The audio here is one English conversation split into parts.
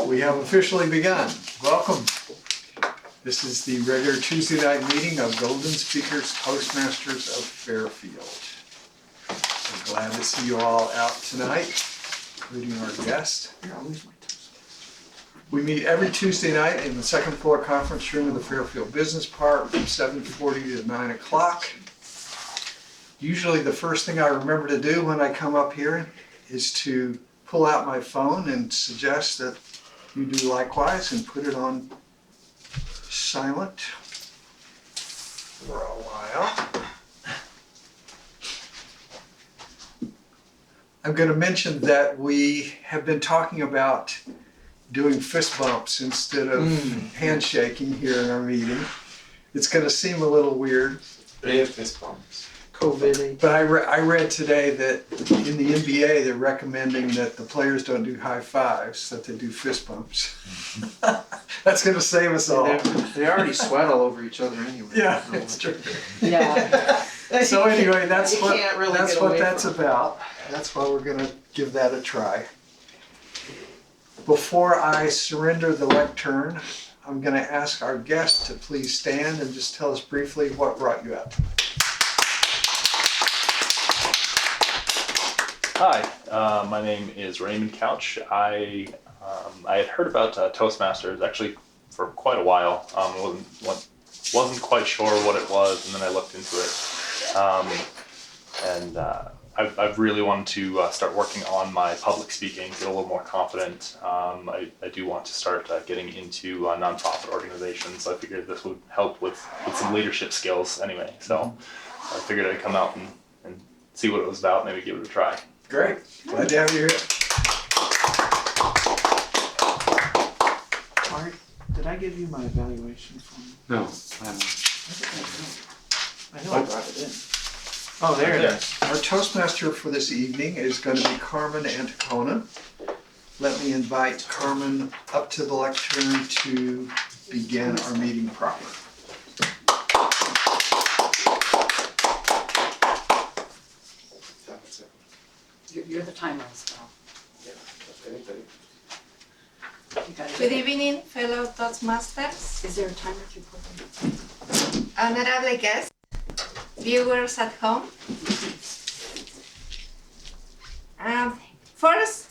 We have officially begun. Welcome. This is the regular Tuesday night meeting of Golden Speakers Toastmasters of Fairfield. I'm glad to see you all out tonight, including our guest. We meet every Tuesday night in the second floor conference room of the Fairfield Business Park from 7:40 to 9 o'clock. Usually the first thing I remember to do when I come up here is to pull out my phone and suggest that you do likewise and put it on silent for a while. I'm going to mention that we have been talking about doing fist bumps instead of handshaking here in our meeting. It's going to seem a little weird. Rare fist bumps. COVID. But I read today that in the NBA they're recommending that the players don't do high fives, that they do fist bumps. That's going to save us all. They already sweat all over each other anyway. Yeah, it's true. Yeah. So anyway, that's You can't really what get away that's from it. about. That's why we're going to give that a try. Before I surrender the lectern, I'm going to ask our guest to please stand and just tell us briefly what brought you out. Hi, my name is Raymond Couch. I had heard about Toastmasters actually for quite a while. Wasn't quite sure what it was, and then I looked into it. I've really wanted to start working on my public speaking, get a little more confident. I do want to start getting into nonprofit organizations. So I figured this would help with some leadership skills anyway. So I figured I'd come out and see what it was about, maybe give it a try. Great. Glad to have you here. Art, did I give you my evaluation form? No, I haven't. I know I brought it in. Oh, there it is. Our Toastmaster for this evening is going to be Carmen Antacona. Let me invite Carmen up to the lectern to begin our meeting proper. You're the timer as well. You got it. Good evening, fellow Toastmasters, Is there a timer to put in? honorable guests, viewers at home. First,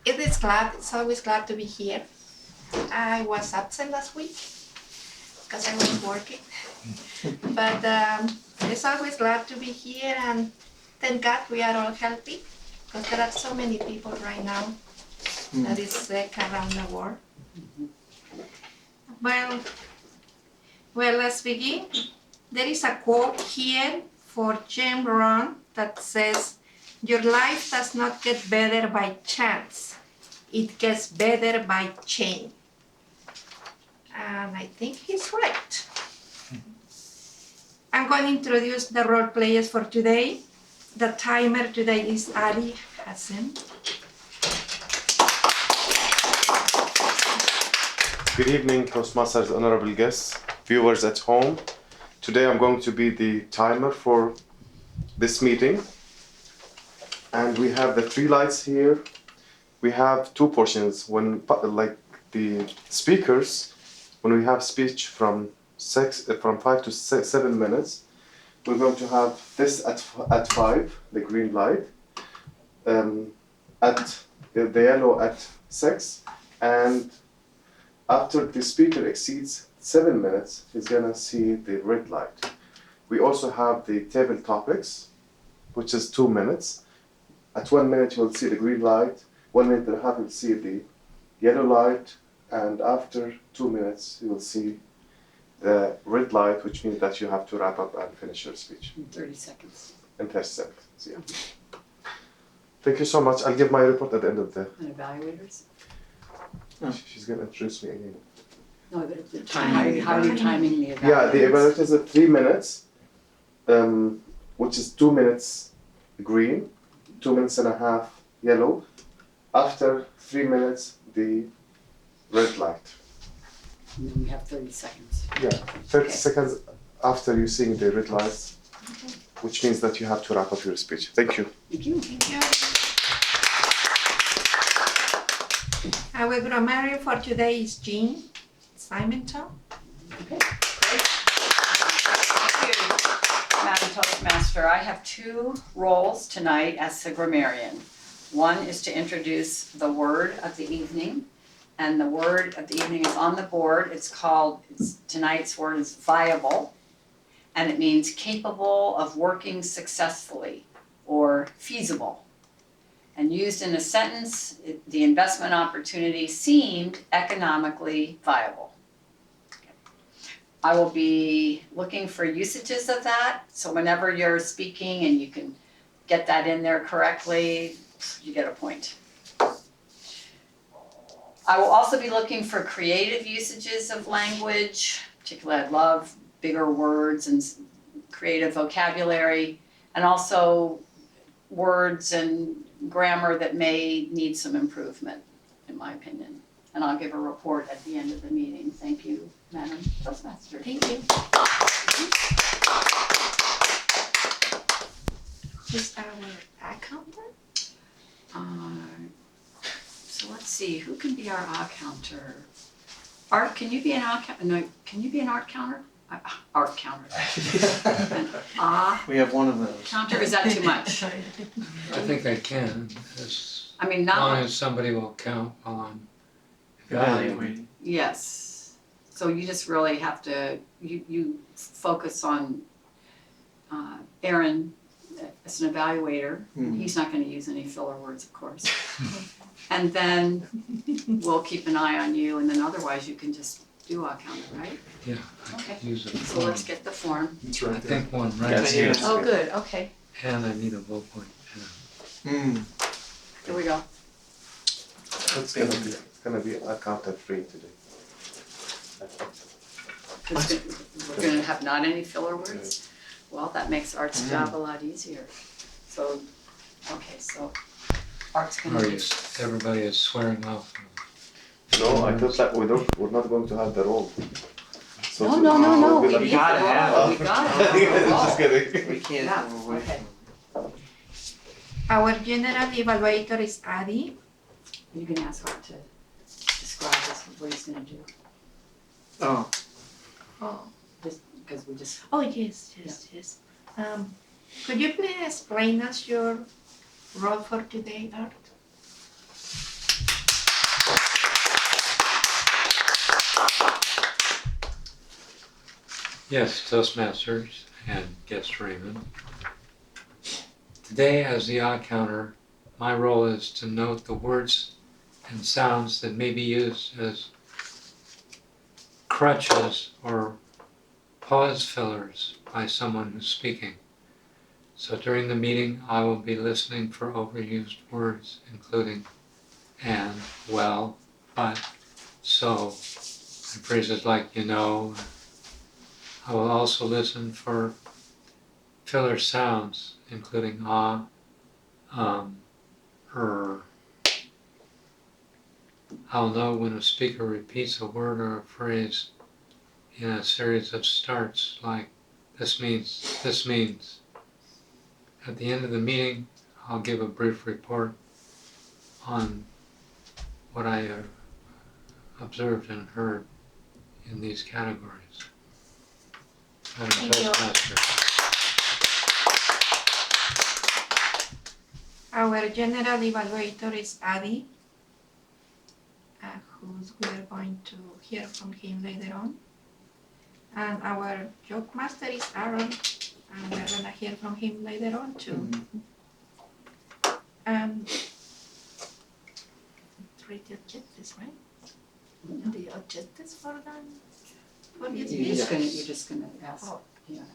it's always glad to be here. I was absent last week because I was working, but it's always glad to be here, and thank God we are all healthy because there are so many people right now that is sick around the world. Well, let's begin. There is a quote here for Jim Rohn that says, "Your life does not get better by chance. It gets better by change." And I think he's right. I'm going to introduce the role players for today. The timer today is Ali Hassan. Good evening, Toastmasters, honorable guests, viewers at home. Today I'm going to be the timer for this meeting. And we have the three lights here. We have two portions. When, like the speakers, when we have speech from 5 to 7 minutes, we're going to have this at 5, the green light, at the yellow at 6, and after the speaker exceeds 7 minutes, he's gonna see the red light. We also have the table topics, which is 2 minutes. At 1 minute, you'll see the green light. 1 minute and a half, you'll see the yellow light, and after 2 minutes, you will see the red light, which means that you have to wrap up and finish your speech. In 30 seconds. In 30 seconds, yeah. Thank you so much. I'll give my report at the end of the... And evaluators? She's going to introduce me again. No, but the time, how are you timing the evaluators? Yeah, the evaluators are 3 minutes, which is 2 minutes green, 2 minutes and a half yellow. After 3 minutes, the red light. And then we have 30 seconds. Yeah, 30 seconds after you seeing the red lights, which means that you have to wrap up your speech. Thank you. Thank you. Thank you. Our grammarian for today is Jean Symington. Okay, great. Thank you, Madam Toastmaster. I have two roles tonight as the grammarian. One is to introduce the word of the evening, and the word of the evening is on the board. Tonight's word is viable, and it means capable of working successfully or feasible. And used in a sentence, the investment opportunity seemed economically viable. I will be looking for usages of that, so whenever you're speaking and you can get that in there correctly, you get a point. I will also be looking for creative usages of language, particularly I love bigger words and creative vocabulary, and also words and grammar that may need some improvement, in my opinion. And I'll give a report at the end of the meeting. Thank you, Madam Toastmaster. Thank you. Who's our accountant? So let's see, who can be our art counter? Art, can you be an art counter? No, can you be an art counter? Art counter. An We have one of those. counter, is that too much? I think I can, as I mean, long not, as somebody will count while I'm evaluating. Evaluating. yes. So you just really have to, you focus on Aaron as an evaluator. He's not gonna use any filler words, of course. And then we'll keep an eye on you, and then otherwise you can just do our counter, right? Yeah, I Okay. could use a So form. let's get the form. It's I right there. think one right Yes, here, yes. Oh, good, okay, and I need a ballpoint pen. here we go. It's gonna be accountant free today. We're gonna have not any filler words? Well, that makes Art's job a lot easier. So, okay, so Art's gonna Or do. is everybody is swearing off. No, I thought that we're not going to have the role. So No, no, no, no, we we will need be- the gotta have roll, it. we gotta have Just the roll. kidding. We can't Yeah, move away okay. from Our general evaluator is Adi. You can ask Art to describe this, what he's gonna do, Oh, Oh, because we just, oh yes, yes. Could you please explain us your role for today, Art? Yes, Toastmasters and guest Raymond. Today, as the odd counter, my role is to note the words and sounds that may be used as crutches or pause fillers by someone who's speaking. So during the meeting, I will be listening for overused words, including and, well, but, so, and phrases like you know. I will also listen for filler sounds, including ah, I'll know when a speaker repeats a word or a phrase in a series of starts, like this means. At the end of the meeting, I'll give a brief report on what I observed and heard in these categories. Madam Thank you. Toastmaster. Our general evaluator is Adi, who's we're going to hear from him later on. And our joke master is Aaron, and we're gonna hear from him later on too. Read the objectives, right? The objectives for this you're speech? just gonna ask, Oh.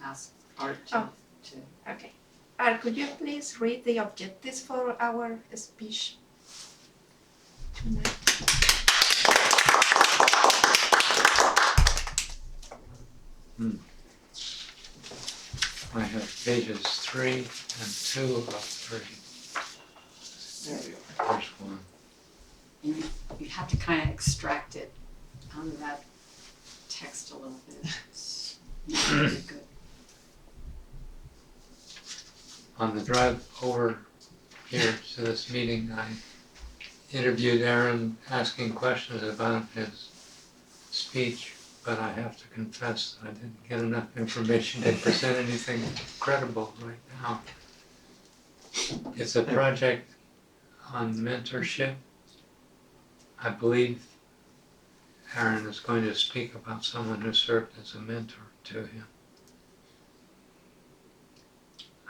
ask Art Oh. to. Okay. Art, could you please read the objectives for our speech tonight? I have pages 3 and 2 of 3. There you go. First one. And you have to kind of extract it out of that text a little bit. It's not very good. On the drive over here to this meeting, I interviewed Aaron asking questions about his speech, but I have to confess I didn't get enough information to present anything credible right now. It's a project on mentorship. I believe Aaron is going to speak about someone who served as a mentor to him.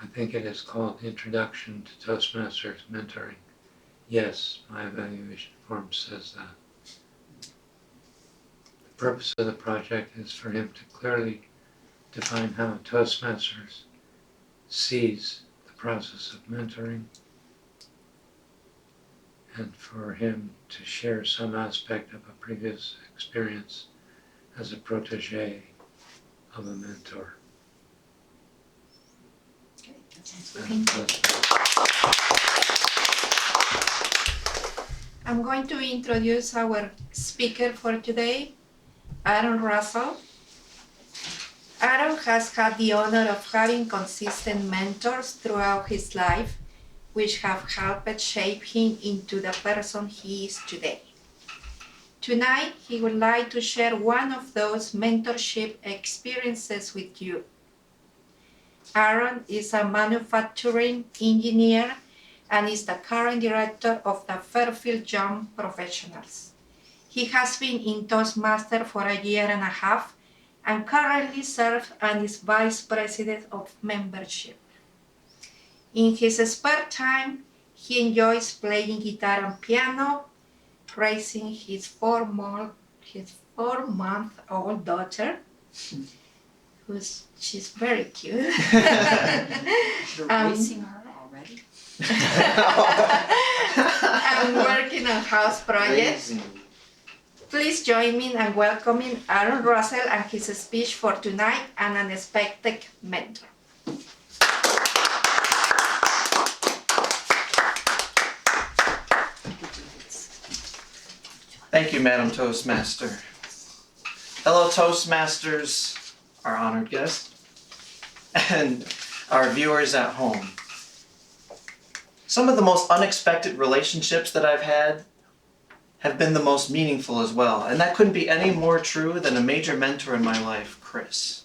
I think it is called Introduction to Toastmasters Mentoring. Yes, my evaluation form says that. The purpose of the project is for him to clearly define how Toastmasters sees the process of mentoring, and for him to share some aspect of a previous experience as a protege of a mentor. Okay, that sounds good. I'm going to introduce our speaker for today, Aaron Russell. Aaron has had the honor of having consistent mentors throughout his life, which have helped shape him into the person he is today. Tonight, he would like to share one of those mentorship experiences with you. Aaron is a manufacturing engineer and is the current director of the Fairfield Young Professionals. He has been in Toastmasters for a year and a half and currently serves as is Vice President of Membership. In his spare time, he enjoys playing guitar and piano, raising his 4-month-old daughter, she's very cute. You're racing her already? I'm working on house projects. Please join me in welcoming Aaron Russell and his speech for tonight, An Unexpected Mentor. Thank you, Madam Toastmaster. Hello, Toastmasters, our honored guest, and our viewers at home. Some of the most unexpected relationships that I've had have been the most meaningful as well, and that couldn't be any more true than a major mentor in my life, Chris.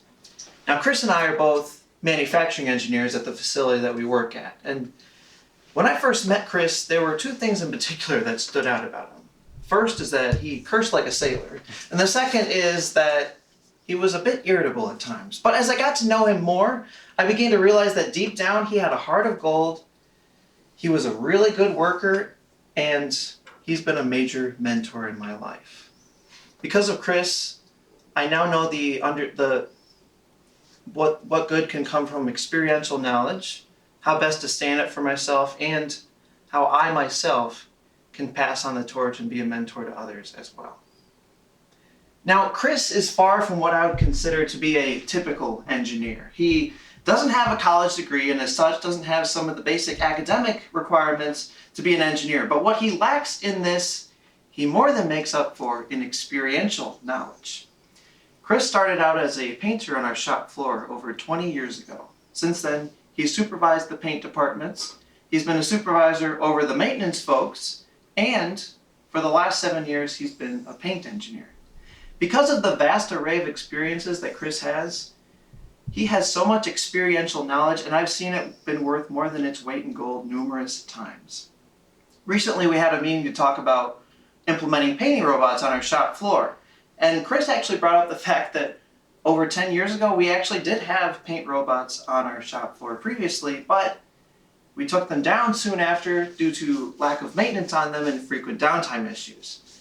Now, Chris and I are both manufacturing engineers at the facility that we work at, and when I first met Chris, there were two things in particular that stood out about him. First is that he cursed like a sailor, and the second is that he was a bit irritable at times. But as I got to know him more, I began to realize that deep down he had a heart of gold, he was a really good worker, and he's been a major mentor in my life. Because of Chris, I now know what good can come from experiential knowledge, how best to stand up for myself, and how I myself can pass on the torch and be a mentor to others as well. Now, Chris is far from what I would consider to be a typical engineer. He doesn't have a college degree and as such doesn't have some of the basic academic requirements to be an engineer. But what he lacks in this, he more than makes up for in experiential knowledge. Chris started out as a painter on our shop floor over 20 years ago. Since then, he's supervised the paint departments, he's been a supervisor over the maintenance folks, and for the last 7 years, he's been a paint engineer. Because of the vast array of experiences that Chris has, he has so much experiential knowledge, and I've seen it been worth more than its weight in gold numerous times. Recently, we had a meeting to talk about implementing painting robots on our shop floor, and Chris actually brought up the fact that over 10 years ago, we actually did have paint robots on our shop floor previously, but we took them down soon after due to lack of maintenance on them and frequent downtime issues.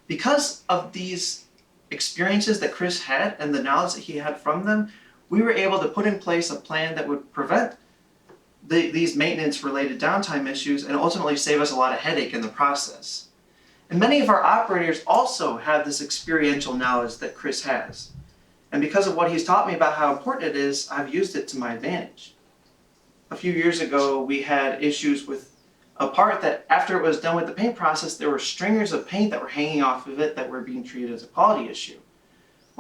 Because of these experiences that Chris had and the knowledge that he had from them, we were able to put in place a plan that would prevent these maintenance-related downtime issues and ultimately save us a lot of headache in the process. And many of our operators also have this experiential knowledge that Chris has. And because of what he's taught me about how important it is, I've used it to my advantage. A few years ago, we had issues with a part that after it was done with the paint process, there were stringers of paint that were hanging off of it that were being treated as a quality issue.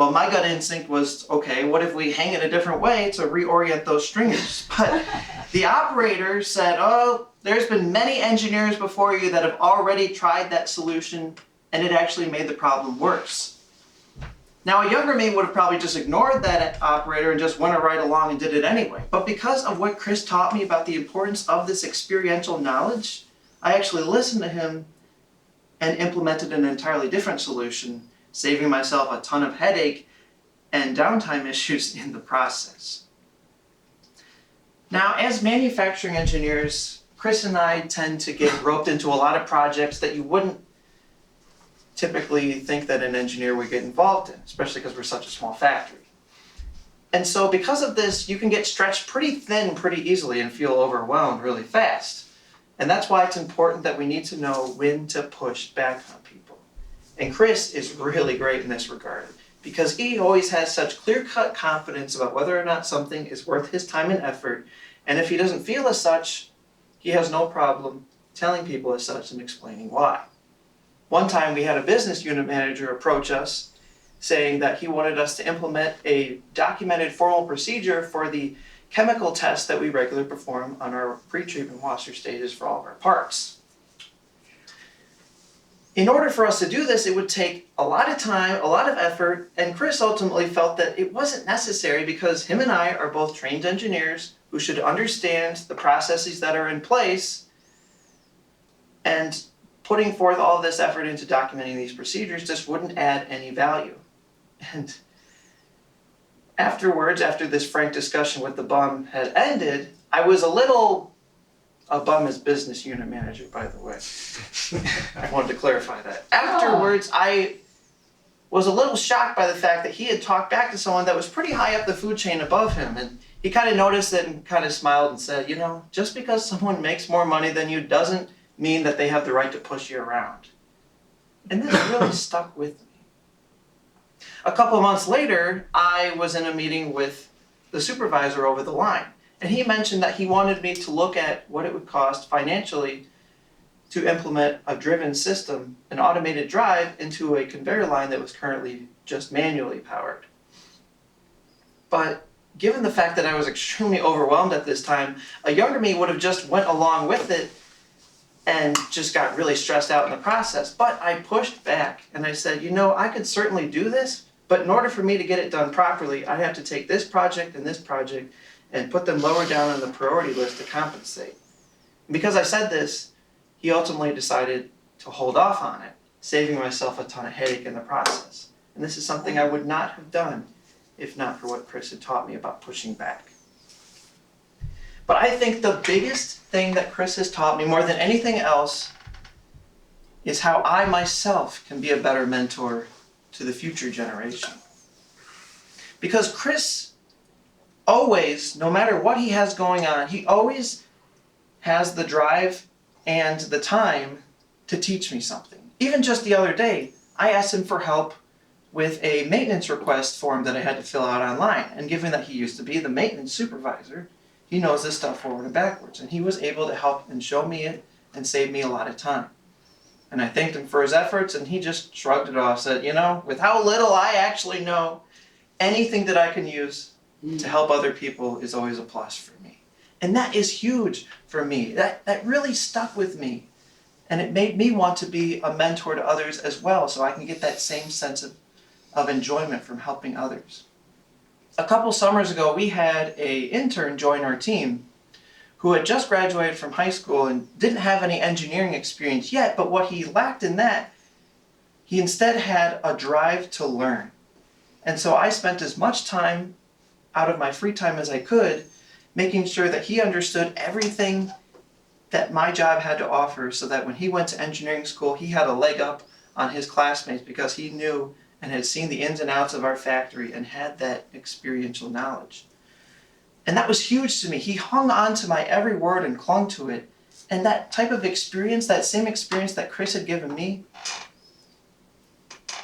Well, my gut instinct was, okay, what if we hang it a different way to reorient those stringers? But the operator said, oh, there's been many engineers before you that have already tried that solution, and it actually made the problem worse. Now, a younger me would have probably just ignored that operator and just went right along and did it anyway. But because of what Chris taught me about the importance of this experiential knowledge, I actually listened to him and implemented an entirely different solution, saving myself a ton of headache and downtime issues in the process. Now, as manufacturing engineers, Chris and I tend to get roped into a lot of projects that you wouldn't typically think that an engineer would get involved in, especially because we're such a small factory. And so because of this, you can get stretched pretty thin pretty easily and feel overwhelmed really fast. And that's why it's important that we need to know when to push back on people. And Chris is really great in this regard, because he always has such clear-cut confidence about whether or not something is worth his time and effort. And if he doesn't feel as such, he has no problem telling people as such and explaining why. One time we had a business unit manager approach us saying that he wanted us to implement a documented formal procedure for the chemical tests that we regularly perform on our pre-treatment washer stages for all of our parts. In order for us to do this, it would take a lot of time, a lot of effort, and Chris ultimately felt that it wasn't necessary because him and I are both trained engineers who should understand the processes that are in place, and putting forth all of this effort into documenting these procedures just wouldn't add any value. And afterwards, after this frank discussion with the bum had ended, I was a bum is business unit manager, by the way. I wanted to clarify that. Afterwards, I was a little shocked by the fact that he had talked back to someone that was pretty high up the food chain above him. And he kind of noticed it and kind of smiled and said, you know, just because someone makes more money than you doesn't mean that they have the right to push you around. And this really stuck with me. A couple of months later, I was in a meeting with the supervisor over the line. And he mentioned that he wanted me to look at what it would cost financially to implement a driven system, an automated drive, into a conveyor line that was currently just manually powered. But given the fact that I was extremely overwhelmed at this time, a younger me would have just went along with it and just got really stressed out in the process. But I pushed back and I said, you know, I could certainly do this, but in order for me to get it done properly, I have to take this project and put them lower down on the priority list to compensate. And because I said this, he ultimately decided to hold off on it, saving myself a ton of headache in the process. And this is something I would not have done if not for what Chris had taught me about pushing back. But I think the biggest thing that Chris has taught me more than anything else is how I myself can be a better mentor to the future generation. Because Chris always, no matter what he has going on, he always has the drive and the time to teach me something. Even just the other day, I asked him for help with a maintenance request form that I had to fill out online. And given that he used to be the maintenance supervisor, he knows this stuff forward and backwards. And he was able to help and show me it and save me a lot of time. And I thanked him for his efforts, and he just shrugged it off, said, you know, with how little I actually know, anything that I can use to help other people is always a plus for me. And that is huge for me. That really stuck with me. And it made me want to be a mentor to others as well, so I can get that same sense of enjoyment from helping others. A couple summers ago, we had an intern join our team who had just graduated from high school and didn't have any engineering experience yet, but what he lacked in that, he instead had a drive to learn. And so I spent as much time out of my free time as I could, making sure that he understood everything that my job had to offer, so that when he went to engineering school, he had a leg up on his classmates because he knew and had seen the ins and outs of our factory and had that experiential knowledge. And that was huge to me. He hung on to my every word and clung to it. And that type of experience, that same experience that Chris had given me,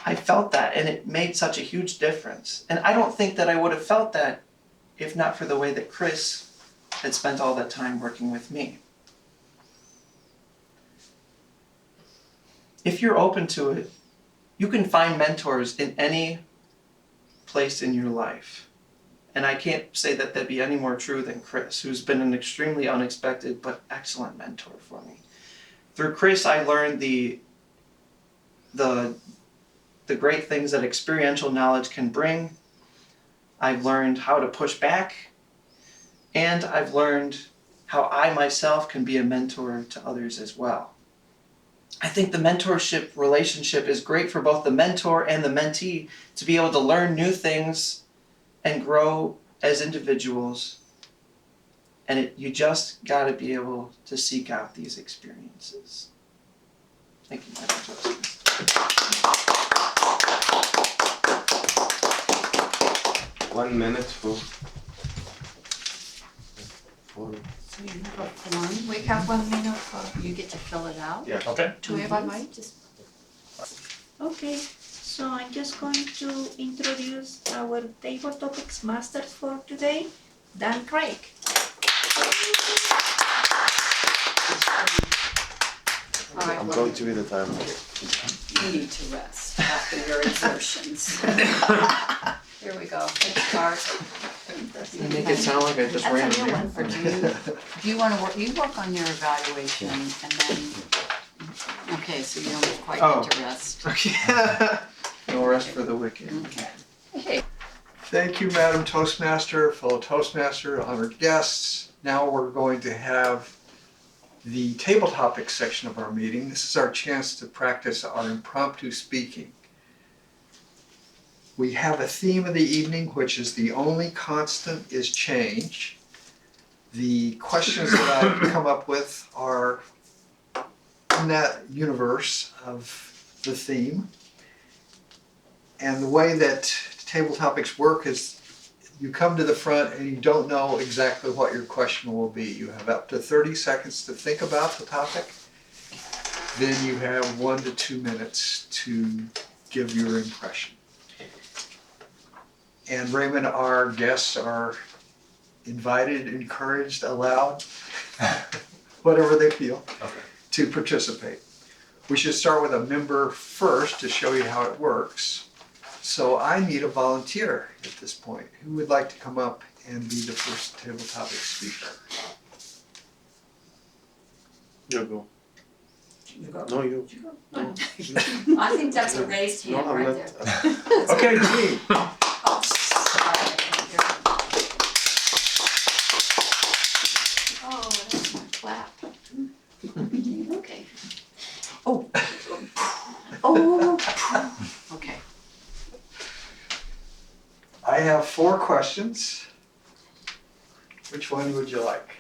I felt that, and it made such a huge difference. And I don't think that I would have felt that if not for the way that Chris had spent all that time working with me. If you're open to it, you can find mentors in any placed in your life. And I can't say that that'd be any more true than Chris, who's been an extremely unexpected but excellent mentor for me. Through Chris, I learned the great things that experiential knowledge can bring. I've learned how to push back, and I've learned how I myself can be a mentor to others as well. I think the mentorship relationship is great for both the mentor and the mentee to be able to learn new things and grow as individuals. And you just got to be able to seek out these experiences. Thank you, Madam Toastmaster. 1 minute for. So you have a form, We have 1 minute for you get to fill it out. Yeah. Okay. to evaluate. Just Okay, so I'm just going to introduce our table topics masters for today, Dan Craig. All right, I'm well, going to be the timer. you need to rest after your exertions. Here we go. Let's start. You make it sound like I just ran That's a new here. one for you. Do you want to work, you work on your evaluation and then, okay, so you don't quite Oh. get to rest. Okay. No rest for the wicked. Okay. Okay. Thank you, Madam Toastmaster, fellow Toastmaster, honored guests. Now we're going to have the table topics section of our meeting. This is our chance to practice our impromptu speaking. We have a theme of the evening, which is the only constant is change. The questions that I've come up with are in that universe of the theme. And the way that table topics work is you come to the front and you don't know exactly what your question will be. You have up to 30 seconds to think about the topic. Then you have 1 to 2 minutes to give your impression. And Raymond, our guests are invited, encouraged, allowed, whatever they feel, to participate. We should start with a member first to show you how it works. So I need a volunteer at this point. Who would like to come up and be the first table topic speaker? You go. You go. No, you. I think that's a raised No, hand I'm right not. there. Okay, Jean. Oh, sorry. Oh, that's my clap. Okay. Oh. Oh. Okay. I have 4 questions. Which one would you like?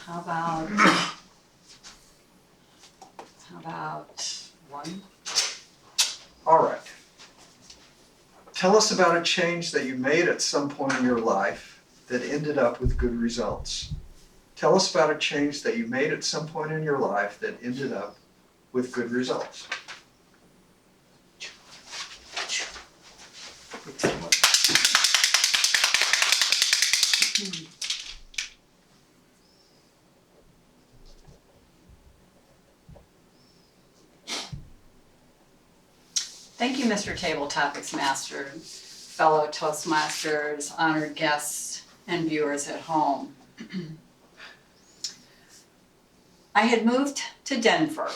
How about 1? All right. Tell us about a change that you made at some point in your life that ended up with good results. Tell us about a change that you made at some point in your life that ended up with good results. Thank you, Mr. Table Topics Master, fellow Toastmasters, honored guests, and viewers at home. I had moved to Denver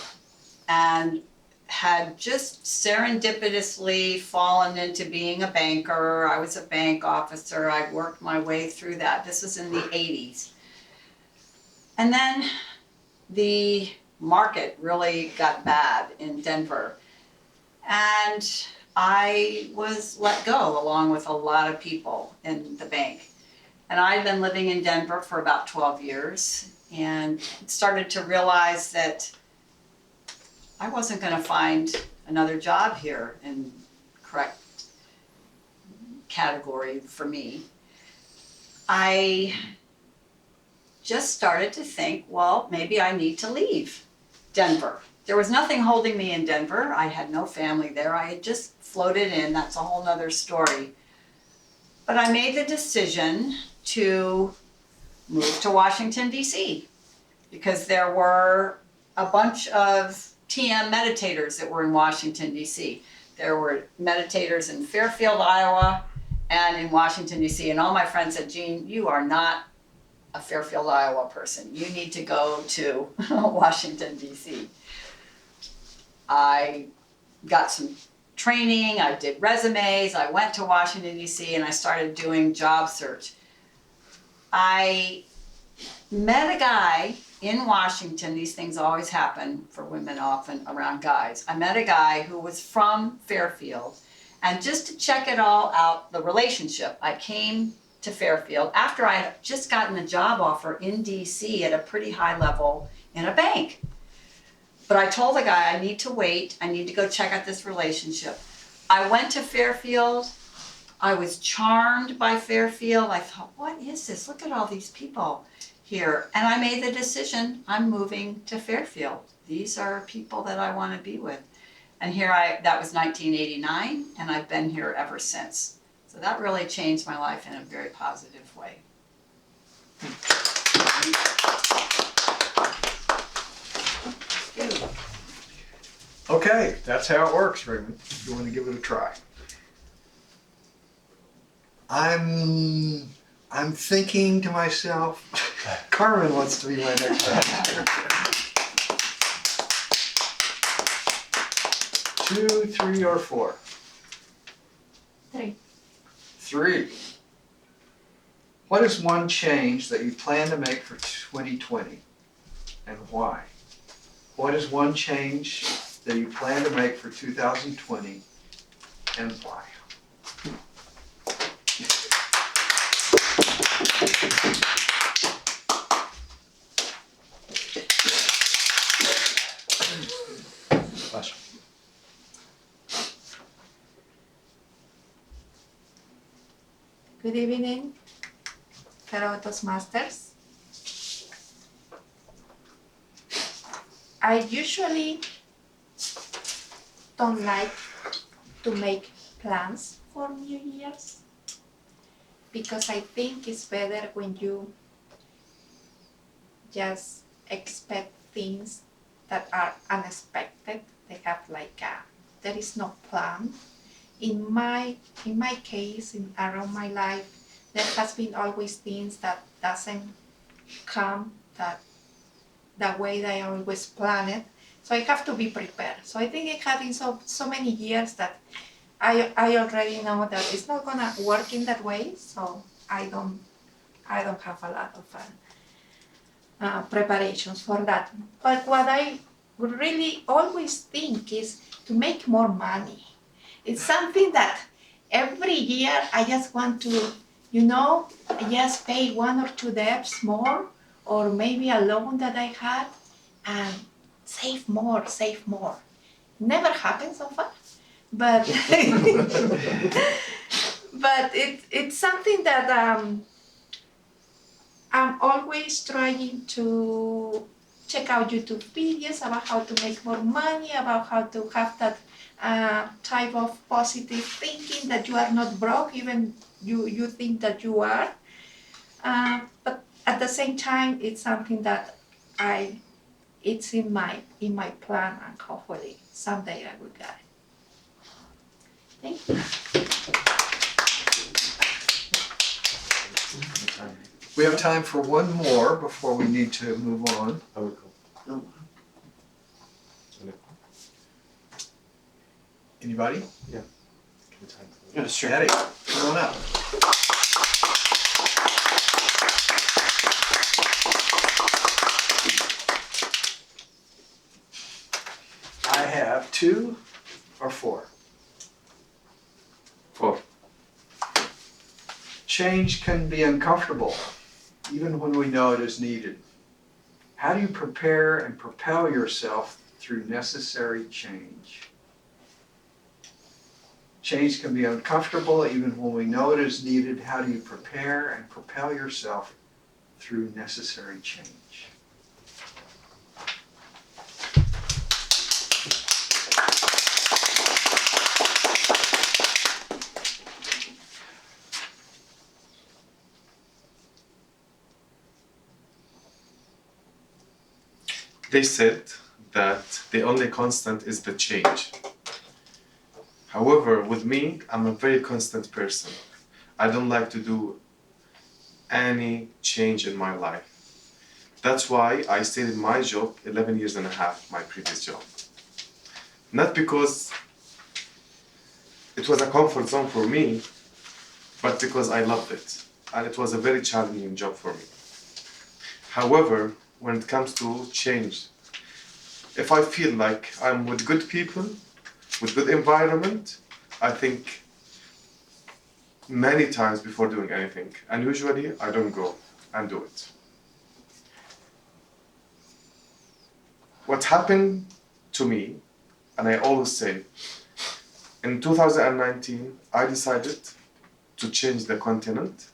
and had just serendipitously fallen into being a banker. I was a bank officer. I'd worked my way through that. This was in the 80s. And then the market really got bad in Denver. And I was let go along with a lot of people in the bank. And I'd been living in Denver for about 12 years and started to realize that I wasn't going to find another job here in correct category for me. I just started to think, well, maybe I need to leave Denver. There was nothing holding me in Denver. I had no family there. I had just floated in. That's a whole nother story. But I made the decision to move to Washington, D.C. because there were a bunch of TM meditators that were in Washington, D.C. there were meditators in Fairfield, Iowa, and in Washington, D.C. And all my friends said, Jean, you are not a Fairfield, Iowa person. You need to go to Washington, D.C. I got some training, I did resumes, I went to Washington, D.C., and I started doing job search. I met a guy in Washington. These things always happen for women, often around guys. I met a guy who was from Fairfield, and just to check it all out, the relationship, I came to Fairfield after I had just gotten a job offer in DC at a pretty high level in a bank. But I told the guy, I need to wait, I need to go check out this relationship. I went to Fairfield, I was charmed by Fairfield. I thought, what is this? Look at all these people here. And I made the decision, I'm moving to Fairfield. These are people that I want to be with. And that was 1989, and I've been here ever since. So that really changed my life in a very positive way. Okay, that's how it works, Raymond. If you want to give it a try. I'm thinking to myself, Carmen wants to be my next pastor. 2, 3, or 4? 3. 3. What is one change that you plan to make for 2020 and why? What is one change that you plan to make for 2020 and why? Good evening, fellow Toastmasters. I usually don't like to make plans for New Year's because I think it's better when you just expect things that are unexpected. They have there is no plan. In my case, around my life, there has been always things that doesn't come the way that I always plan it. So I have to be prepared. So I think it has been so many years that I already know that it's not gonna work in that way. So I don't have a lot of preparations for that. But what I really always think is to make more money. It's something that every year I just want to, just pay 1 or 2 debts more, or maybe a loan that I had, and save more. Never happened so far, but but it's something that I'm always trying to check out YouTube videos about how to make more money, about how to have that type of positive thinking that you are not broke, even you think that you are. But at the same time, it's something that it's in my plan, and hopefully someday I will get it. Thank you. We have time for one more before we need to move on. I will go. Anybody? Give me time. Yes, sure. Daddy, come on up. I have 2 or 4. 4. Change can be uncomfortable, even when we know it is needed. How do you prepare and propel yourself through necessary change? Change can be uncomfortable, even when we know it is needed. How do you prepare and propel yourself through necessary change? They said that the only constant is the change. However, with me, I'm a very constant person. I don't like to do any change in my life. That's why I stayed in my job 11 years and a half, my previous job. Not because it was a comfort zone for me, but because I loved it. And it was a very challenging job for me. However, when it comes to change, if I feel like I'm with good people, with good environment, I think many times before doing anything. And usually I don't go and do it. What happened to me, and I always say, in 2019, I decided to change the continent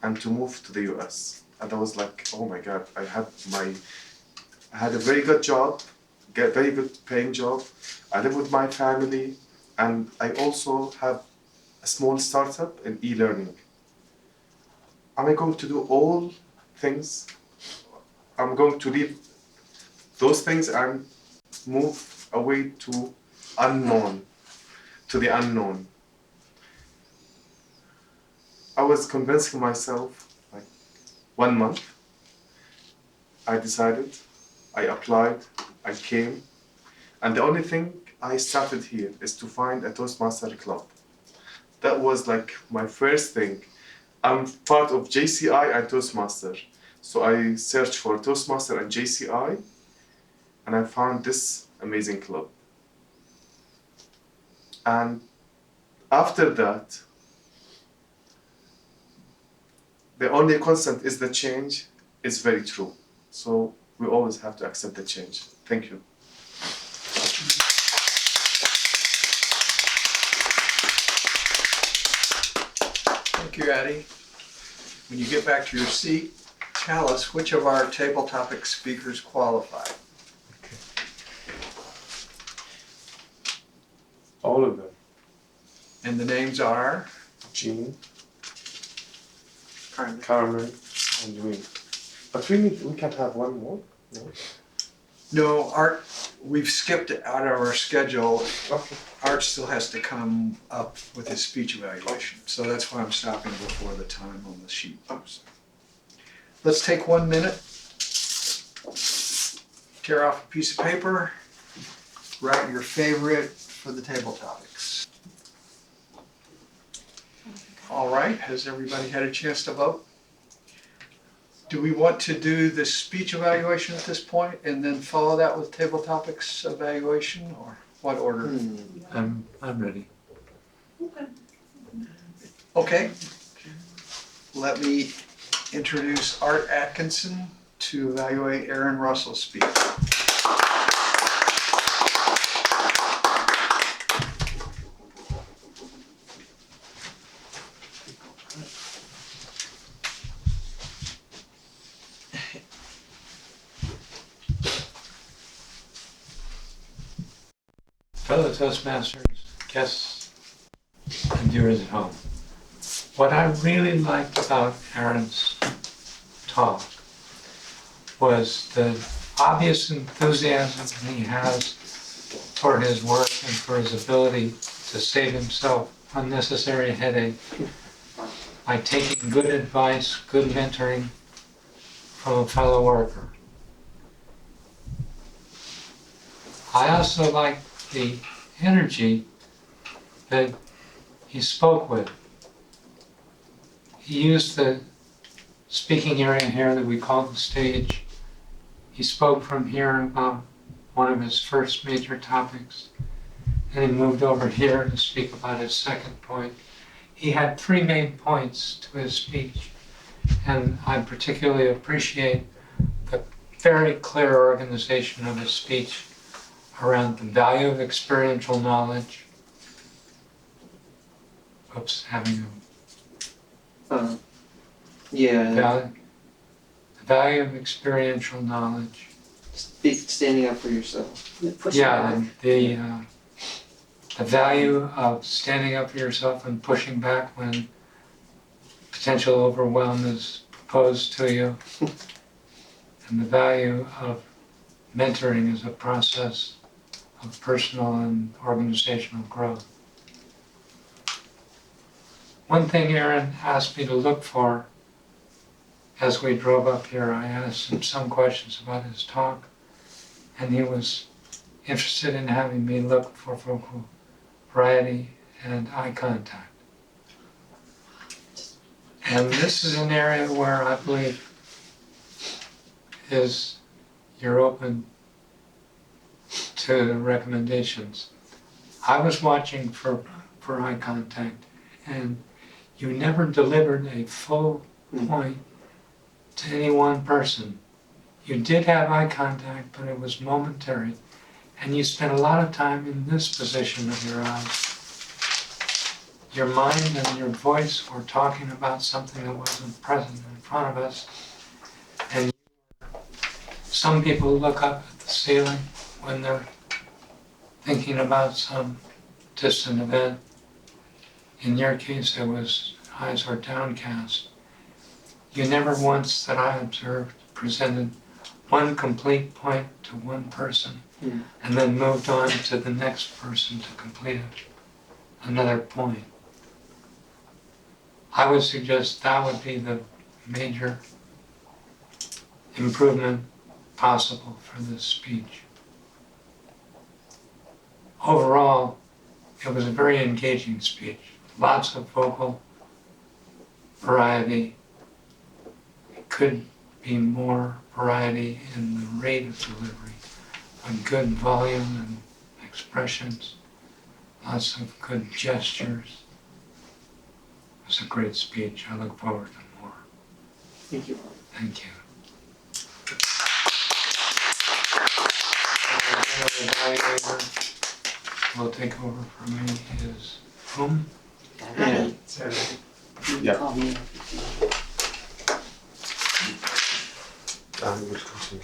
and to move to the US. And I was like, oh my God, I had a very good job, very good paying job. I live with my family, and I also have a small startup in e-learning. Am I going to do all things? I'm going to leave those things and move away to the unknown. I was convincing myself, like 1 month, I decided, I applied, I came, and the only thing I started here is to find a Toastmaster club. That was like my first thing. I'm part of JCI and Toastmaster. So I searched for Toastmaster and JCI, and I found this amazing club. And after that, the only constant is the change. Is very true. So we always have to accept the change. Thank you. Thank you, Addie. When you get back to your seat, tell us which of our table topic speakers qualify. All of them. And the names are? Jean, Carmen. Carmen, and Dwayne. But we can have one more. No? No, Art, we've skipped it out of our schedule. Okay. Art still has to come up with his speech evaluation, so that's why I'm stopping before the time on the sheet. Let's take 1 minute, tear off a piece of paper, write your favorite for the table topics. All right, has everybody had a chance to vote? Do we want to do the speech evaluation at this point and then follow that with table topics evaluation, or what order? I'm ready. Okay. Let me introduce Art Atkinson to evaluate Aaron Russell's speech. Fellow Toastmasters, guests, and viewers at home. What I really liked about Aaron's talk was the obvious enthusiasm he has for his work and for his ability to save himself unnecessary headache by taking good advice, good mentoring from a fellow worker. I also like the energy that he spoke with. He used the speaking area here that we call the stage. He spoke from here about one of his first major topics, and he moved over here to speak about his second point. He had 3 main points to his speech, and I particularly appreciate the very clear organization of his speech around the value of experiential knowledge. Having a Yeah, the value of experiential knowledge. standing up for yourself. Yeah, the value of standing up for yourself and pushing back when potential overwhelm is proposed to you, and the value of mentoring as a process of personal and organizational growth. One thing Aaron asked me to look for as we drove up here, I asked him some questions about his talk, and he was interested in having me look for vocal variety and eye contact. And this is an area where I believe you're open to the recommendations. I was watching for eye contact, and you never delivered a full point to any one person. You did have eye contact, but it was momentary, and you spent a lot of time in this position of your eyes. Your mind and your voice were talking about something that wasn't present in front of us, and some people look up at the ceiling when they're thinking about some distant event. In your case, it was eyes were downcast. You never once, that I observed, presented one complete point to one person and then moved on to the next person to complete another point. I would suggest that would be the major improvement possible for this speech. Overall, it was a very engaging speech. Lots of vocal variety. It could be more variety in the rate of delivery, but good volume and expressions, lots of good gestures. It was a great speech. I look forward to more. Thank you. Thank you. Will take over for me is whom? Yeah. Yeah. Call me. I will continue.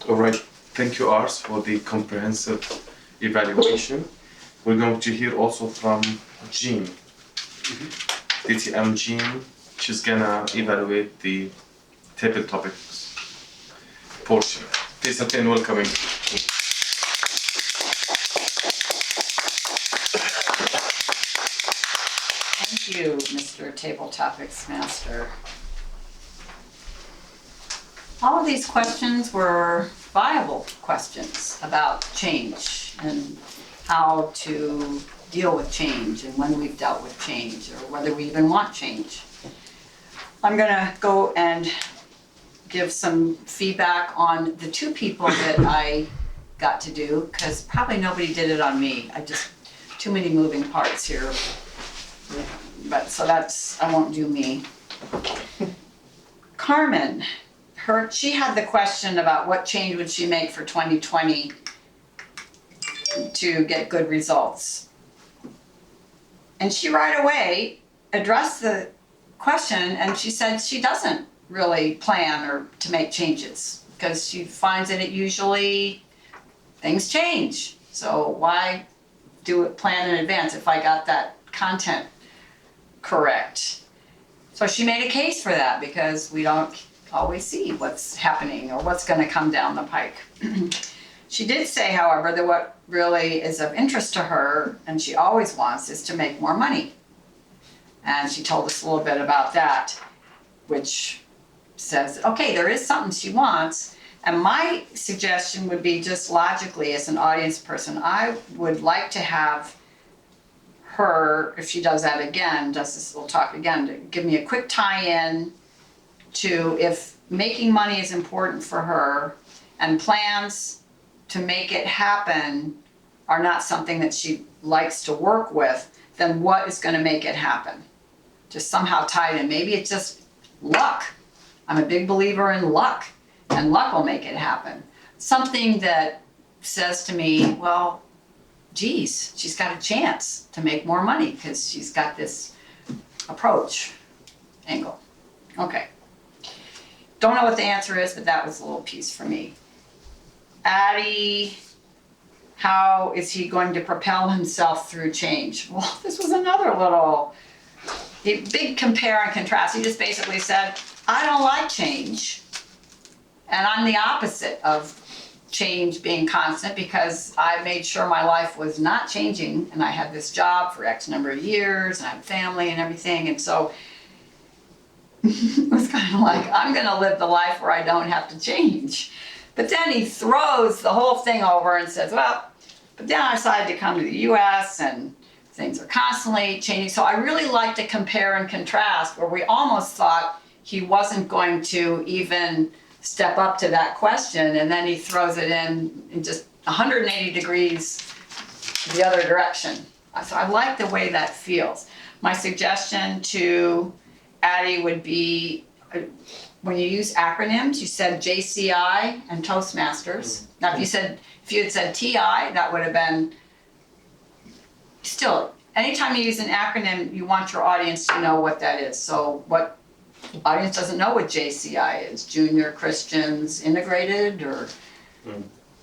All right, thank you, Ars, for the comprehensive evaluation. We're going to hear also from Jean. DTM Jean, she's gonna evaluate the table topics portion. Please attend welcoming. Thank you, Mr. Table Topics Master. All of these questions were viable questions about change and how to deal with change and when we've dealt with change or whether we even want change. I'm gonna go and give some feedback on the two people that I got to do, because probably nobody did it on me. I just, too many moving parts here. But so that's, I won't do me. Carmen, she had the question about what change would she make for 2020 to get good results. And she right away addressed the question, and she said she doesn't really plan or to make changes because she finds that it usually things change. So why do it plan in advance if I got that content correct? So she made a case for that because we don't always see what's happening or what's going to come down the pike. She did say, however, that what really is of interest to her, and she always wants, is to make more money. And she told us a little bit about that, which says, okay, there is something she wants. And my suggestion would be, just logically, as an audience person, I would like to have her, if she does that again, does this little talk again, to give me a quick tie-in to if making money is important for her and plans to make it happen are not something that she likes to work with, then what is going to make it happen? Just somehow tie it in. Maybe it's just luck. I'm a big believer in luck, and luck will make it happen. Something that says to me, well, geez, she's got a chance to make more money because she's got this approach angle. Okay. Don't know what the answer is, but that was a little piece for me. Addie how is he going to propel himself through change? Well, this was another little big compare and contrast. He just basically said, I don't like change. And I'm the opposite of change being constant because I made sure my life was not changing and I had this job for X number of years and I have family and everything. And so it was kind of like, I'm going to live the life where I don't have to change. But then he throws the whole thing over and says, well, but then I decided to come to the US and things are constantly changing. So I really like to compare and contrast where we almost thought he wasn't going to even step up to that question, and then he throws it in just 180 degrees the other direction. So I like the way that feels. My suggestion to Addie would be, when you use acronyms, you said JCI and Toastmasters. Now if you had said TI, that would have been, still, anytime you use an acronym, you want your audience to know what that is. So what audience doesn't know what JCI is? Junior Christians Integrated, or,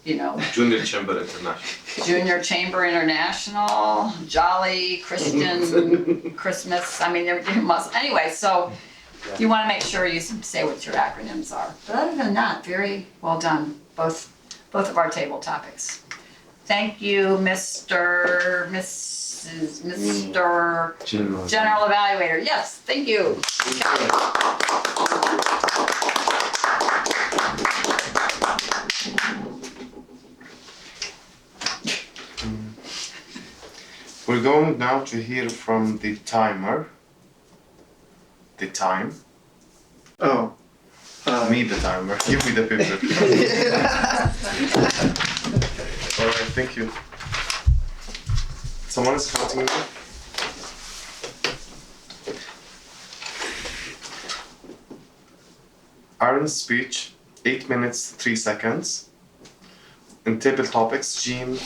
you know, Junior Chamber International. Junior Chamber International, Jolly Christian Christmas. I mean, there must, anyway, so you want to make sure you say what your acronyms are. But other than that, very well done, both of our table topics. Thank you, Mr. General Evaluator. Yes, thank you. We're going now to hear from the timer. The time. Oh. Me the timer. Give me the paper. Alright, thank you. Someone is counting me. Aaron's speech, 8 minutes, 3 seconds. In table topics, Jean,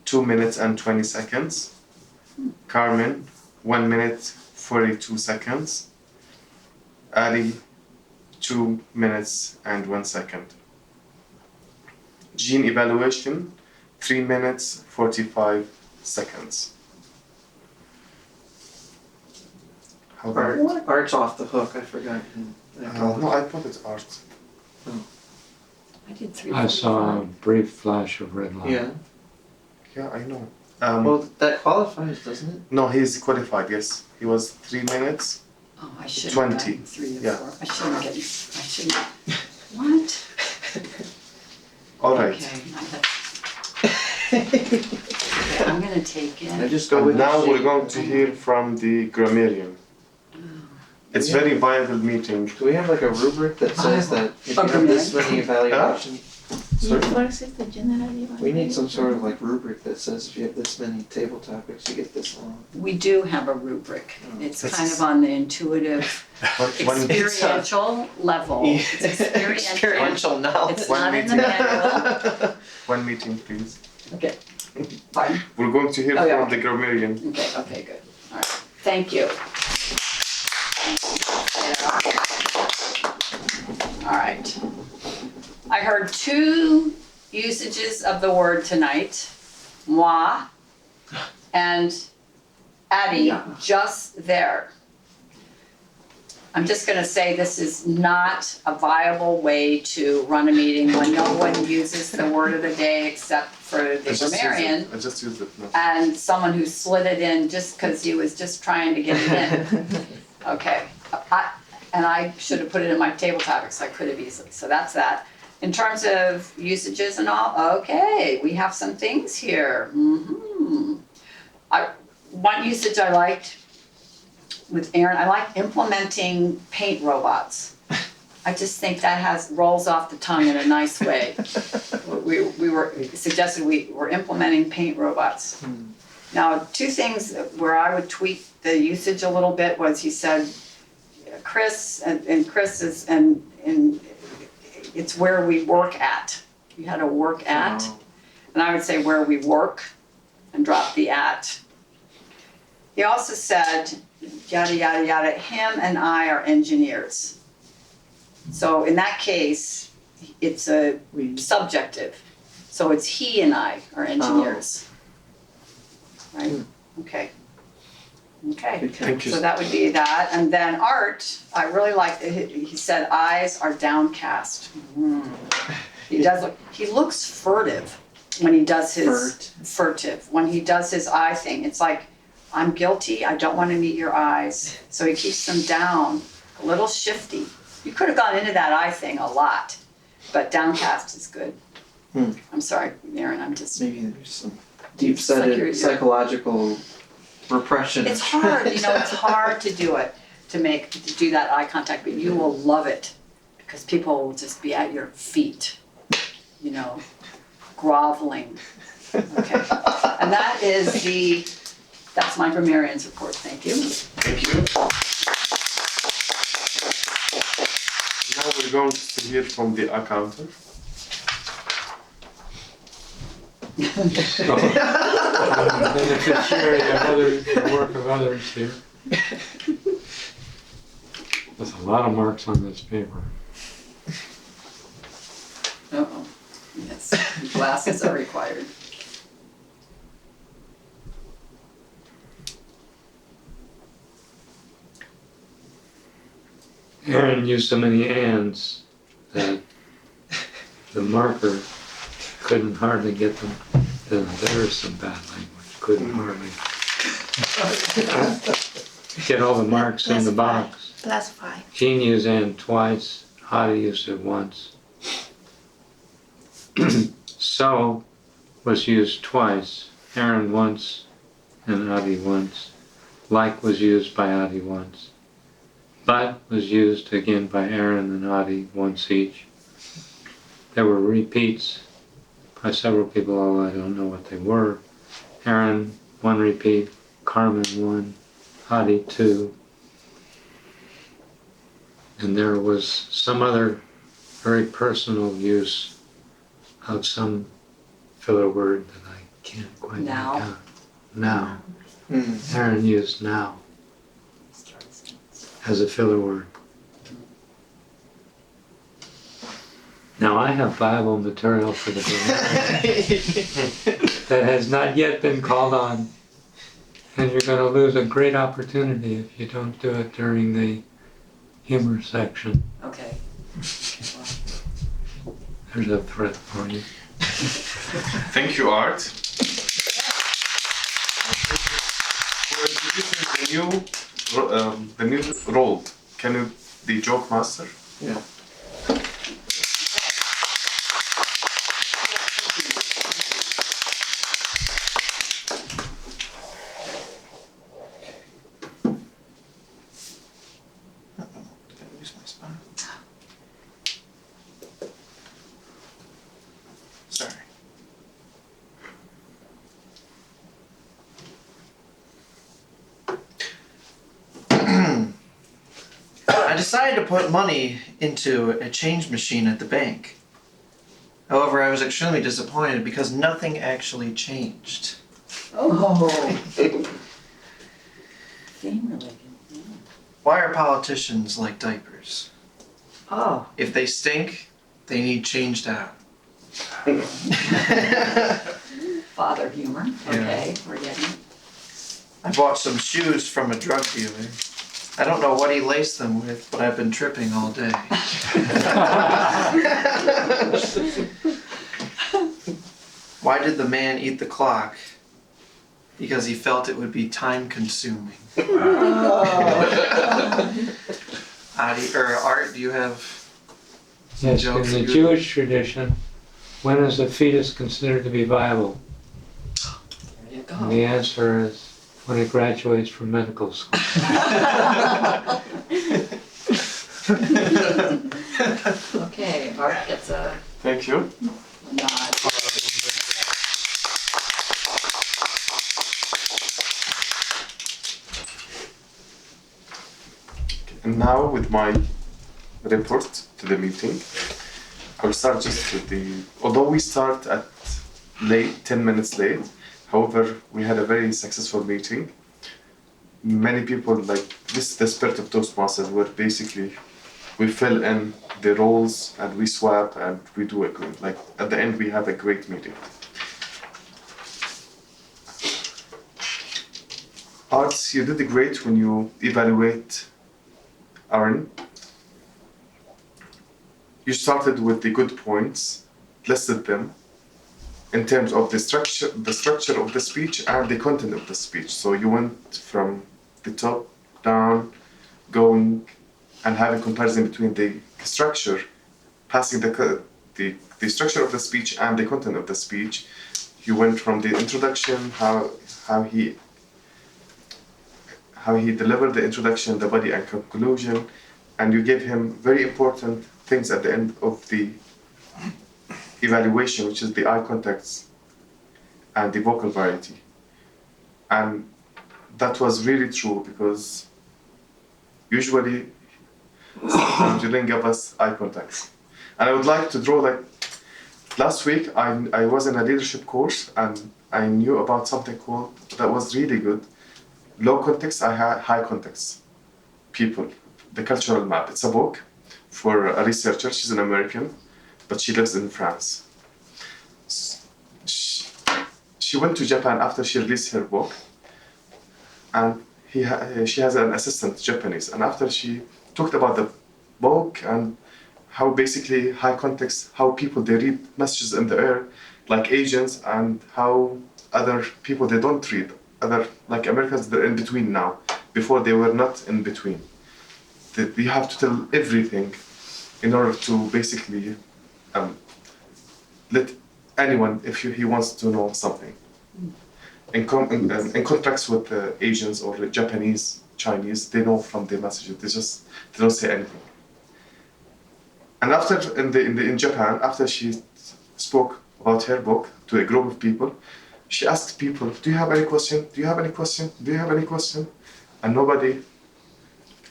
2 minutes and 20 seconds. Carmen, 1 minute, 42 seconds. Ali, 2 minutes and 1 second. Jean evaluation, 3 minutes, 45 seconds. How about Art's off the hook, I forgot. no, I put it art. I did 3. I saw a brief flash of red light. Yeah. Yeah, I know. Well, that qualifies, doesn't it? No, he's qualified, yes. He was 3 minutes. Oh, I should 20. have gotten 3 or Yeah. 4. I shouldn't. What? Alright. Okay, I'm gonna take I it. just go And with now the we're shape. going to hear from the grammarian. It's Yeah. very viable meeting. Do we have like a rubric that says that if you have this many evaluations? Versus the general evaluation. We need some sort of like rubric that says if you have this many table topics, you get this long. We do have a rubric. It's This kind is- of on the intuitive, But one, experiential level. It's experiential. Experiential knowledge. It's One not in the meeting. manual. one meeting, please. Okay. Pardon? We're going to hear Oh, yeah. from the grammarian. Okay, good. All right. Thank you. All right. I heard 2 usages of the word tonight, moi and Addie, just there. I'm just gonna say this is not a viable way to run a meeting when no one uses the word of the day except for the grammarian I just used it. No. and someone who slid it in just because he was just trying to get it in. Okay, and I should have put it in my table topics, I could have easily, so that's that. In terms of usages and all, okay, we have some things here. One usage I liked with Aaron, I like implementing paint robots. I just think that rolls off the tongue in a nice way. We were suggested we were implementing paint robots. Now, 2 things where I would tweak the usage a little bit was he said, Chris, and Chris is, and it's where we work at. You had to work at. Oh. And I would say where we work and drop the at. He also said, yada, yada, yada, him and I are engineers. So in that case, it's a We subjective. So it's he and I are engineers. Right, okay. Okay, Thank you. so that would be that, and then Art, I really like, he said eyes are downcast. He does look, he looks furtive when he does his, furtive, when he does his eye thing, it's like, I'm guilty, I don't wanna meet your eyes, so he keeps them down, a little shifty. You could have gone into that eye thing a lot, but downcast is good. I'm sorry, Aaron, I'm just, Maybe there's some It's like deep-seated you're- psychological repression. it's hard, you know, it's hard to do it, to do that eye contact, but you will love it, because people will just be at your feet, you know, groveling. Okay, and that's my grammarian's report, thank you. Thank you. Now we're going to hear from the accountant. Beneficiary of the work of others here. There's a lot of marks on this paper. Uh-oh, yes, glasses are required. Aaron used so many ands that the marker couldn't hardly get them. There's some bad language. Couldn't hardly get all the marks in the box. +5. Jean used and twice. Hadi used it once. So was used twice. Aaron once and Hadi once. Like was used by Hadi once. But was used again by Aaron and Hadi once each. There were repeats by several people, although I don't know what they were. Aaron, 1 repeat. Carmen, 1. Hadi, 2. And there was some other very personal use of some filler word that I can't quite make Now. out. Now. Aaron used now as a filler word. Now I have Bible material for the grammar that has not yet been called on, and you're going to lose a great opportunity if you don't do it during the humor section. Okay. There's a threat for you. Thank you, Art. For introducing the new role. Can you, the joke master? Yeah. Sorry. I decided to put money into a change machine at the bank. However, I was extremely disappointed because nothing actually changed. Oh. Game related. Why are politicians like diapers? Oh. If they stink, they need changed out. Father humor. Okay, we're getting it. I bought some shoes from a drug dealer. I don't know what he laced them with, but I've been tripping all day. Why did the man eat the clock? Because he felt it would be time consuming. Art, do you have Yes, in jokes the you- Jewish tradition, when is a fetus considered to be viable? There you And the answer is when it graduates from medical school. Okay, Art gets a Thank you. nod. And now with my report to the meeting, I will start just with although we start at 10 minutes late, however, we had a very successful meeting. Many people, like this, the spirit of Toastmasters, where basically we fill in the roles and we swap and we do a good, like at the end we have a great meeting. Arts, you did great when you evaluate Aaron. You started with the good points, listed them in terms of the structure of the speech and the content of the speech. So you went from the top down, going and having comparison between the structure, passing the structure of the speech and the content of the speech. You went from the introduction, how he delivered the introduction, the body and conclusion, and you gave him very important things at the end of the evaluation, which is the eye contacts and the vocal variety. And that was really true because usually sometimes you didn't give us eye contacts. And I would like to draw, like last week I was in a leadership course and I knew about something called, that was really good, low context, high context people, the cultural map. It's a book for a researcher. She's an American, but she lives in France. She went to Japan after she released her book, and she has an assistant, Japanese. And after she talked about the book and how basically high context, how people, they read messages in the air like agents, and how other people, they don't read. Other, like Americans, they're in between now. Before they were not in between. We have to tell everything in order to basically let anyone, if he wants to know something. In contracts with Asians or Japanese, Chinese, they know from the messages. They don't say anything. And after in Japan, after she spoke about her book to a group of people, she asked people, "Do you have any question? Do you have any question? Do you have any question?" And nobody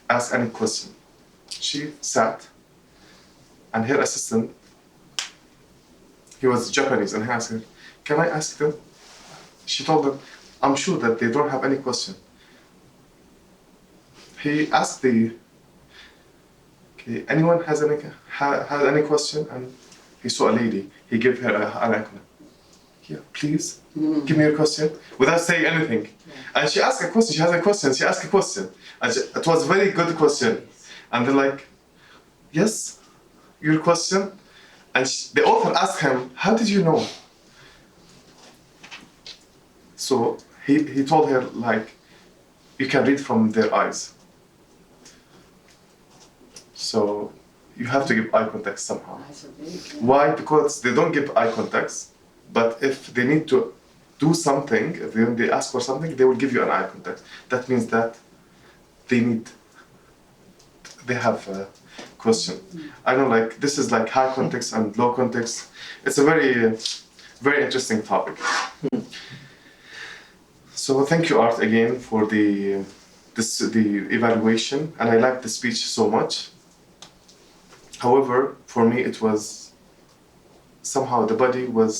asked any question. She sat, and her assistant, he was Japanese, and he asked her, "Can I ask them?" She told them, "I'm sure that they don't have any question." He asked anyone has any question? And he saw a lady. He gave her an icon. "Yeah, please, give me your question," without saying anything. And she asked a question. She has a question. She asked a question. And it was a very good question. And they're like, "Yes, your question." And the author asked him, "How did you know?" So he told her, like, you can read from their eyes. So you have to give eye contact somehow. Why? Because they don't give eye contacts, but if they need to do something, if they ask for something, they will give you an eye contact. That means that they have a question. I know, like, this is like high context and low context. It's a very, very interesting topic. So thank you, Art, again for the evaluation, and I liked the speech so much. However, for me it was somehow the body was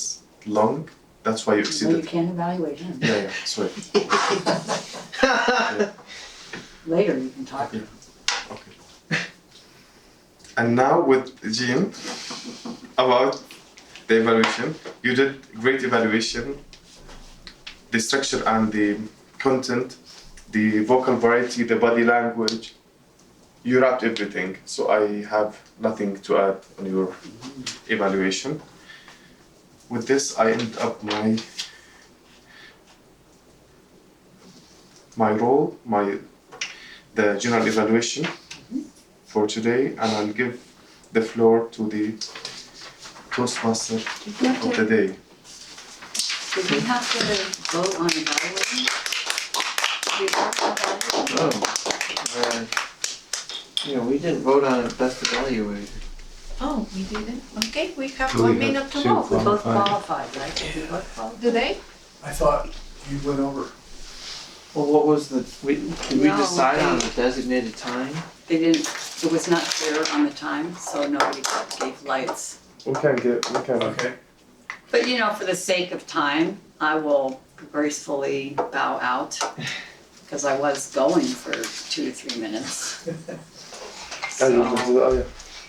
long. That's why you exceeded. Well, you can't evaluate him. Yeah, sorry. Yeah. Later you can talk. Okay. And now with Jean, about the evaluation. You did great evaluation. The structure and the content, the vocal variety, the body language, you wrapped everything. So I have nothing to add on your evaluation. With this, I end up my role, the general evaluation for today, and I'll give the floor to the Toastmaster of the day. Did we have to vote on evaluating? Did we vote on evaluating? We didn't vote on best evaluator. Oh, we didn't? Okay, we have Do we 1 have minute to two vote. We both Qualified. qualified, right? Did we both qualify? Do they? I thought you went over. Well, what was did we No, decide on they- the designated time? They didn't, it was not clear on the time, so nobody gave lights. We can. Okay. But for the sake of time, I will gracefully bow out, because I was going for 2 to 3 minutes. So,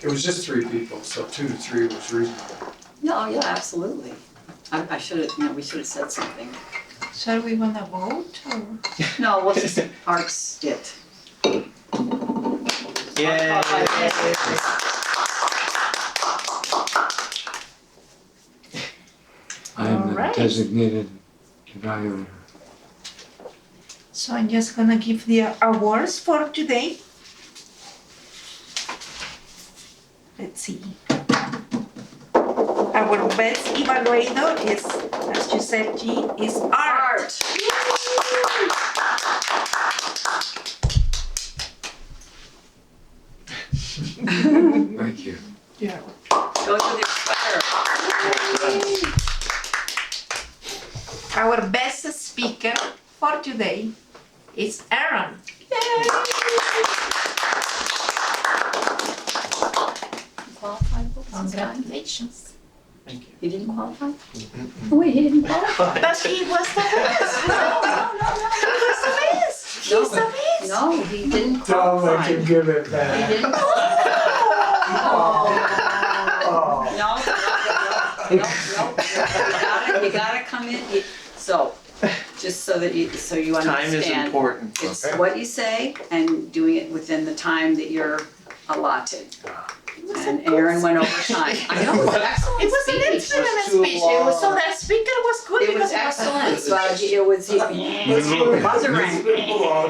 It was just 3 people, so 2 to 3 was reasonable. No, yeah, absolutely. I should have, we should have said something. Shall we wanna vote or? No, we'll just arcs it. Yay! I am the Alright. designated evaluator. So I'm just gonna give the awards for today. Let's see. Our best evaluator is, as you said, Jean, is Art. Thank you. Yeah. Goes with your sweater. Our best speaker for today is Aaron. Qualified this time? Congratulations. Thank you. He didn't qualify? Wait, he didn't qualify? But he was the best. No. He was the best. He's the best. No, he didn't Don't qualify. let him give it He back. didn't qualify. Oh. No. You gotta come in, so, just so that you Time understand. is important. It's what you say and doing it within the time that you're allotted. And Aaron went over time. I know, it was an excellent It was an speech. excellent too speech. long. So that speaker was good It was because excellent, but it was, buzzer rang.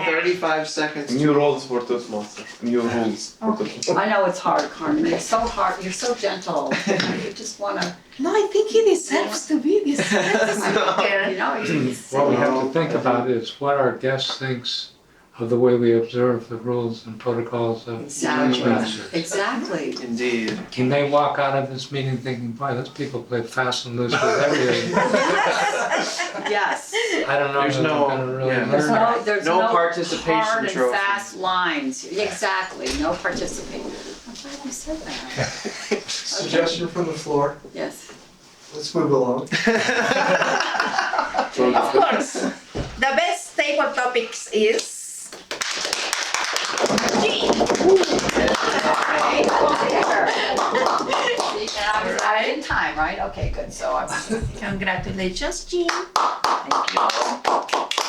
35 seconds. New rules for Toastmasters. New rules for Toastmasters. I know it's hard, Carmen, you're so hard, you're so gentle, you just wanna, No, I think he deserves to be this you speaker. know, you What we have to think about is what our guest thinks of the way we observe the rules and protocols of Exactly, Toastmasters. exactly. Indeed. Can they walk out of this meeting thinking, boy, those people play fast and loose with everything? Yes. I don't know There's if they're no- gonna really yeah. learn. There's No no participation hard and trophy. fast lines, exactly, no participation. I'm glad you said that, Suggestion from the floor. yes. Let's move along. Of course, the best table topics is Jean. Right, right in time, right? Okay, good, so I'm, Congratulations, Jean. thank you.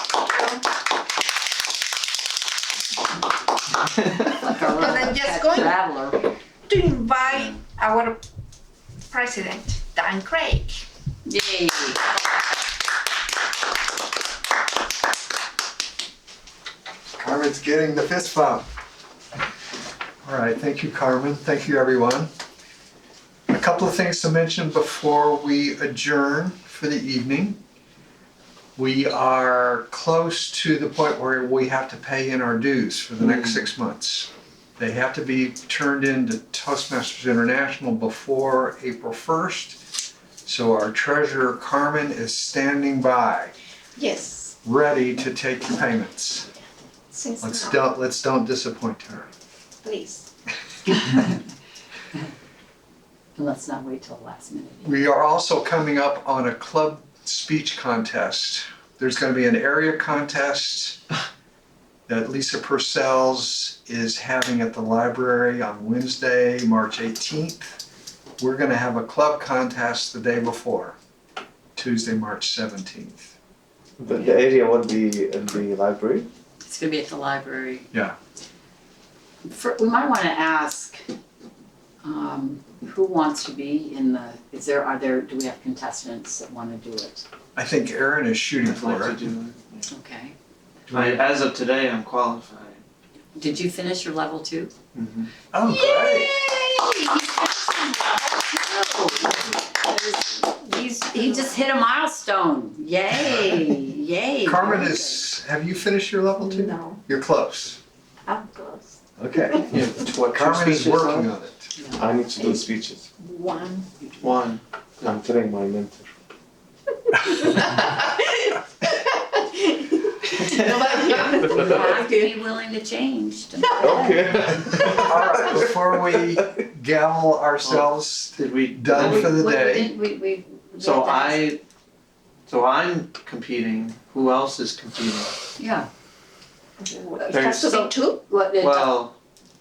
Like a And I'm just pet going traveler. to invite our president, Dan Craig. Yay. Carmen's getting the fist bump. All right, thank you, Carmen. Thank you, everyone. A couple of things to mention before we adjourn for the evening. We are close to the point where we have to pay in our dues for the next 6 months. They have to be turned into Toastmasters International before April 1st. So our treasurer, Carmen, is standing by, Yes, ready to take your payments. since Let's don't disappoint her. please. And let's not wait till the last minute. We are also coming up on a club speech contest. There's going to be an area contest that Lisa Purcell's is having at the library on Wednesday, March 18th. We're going to have a club contest the day before, Tuesday, March 17th. The area will be in the library. It's gonna be at the library. Yeah. We might wanna ask, who wants to be in the, do we have contestants that wanna do it? I think Erin is shooting I'd like for to it. do it. Okay. As of today, I'm qualified. Did you finish your level 2? Oh, great. He just hit a milestone. Yay, yay. Carmen Very have you finished your level 2? No, You're close. of course. Okay. What, two Carmen is speeches working left? on it. good. I need to do speeches. One. One. I'm telling my mentor. You have to be willing to change. Okay. All right, before we gavel ourselves Did we? done for the day. We So had to so I'm competing. Who else is competing? ask- Yeah. It has to be two? What, Well,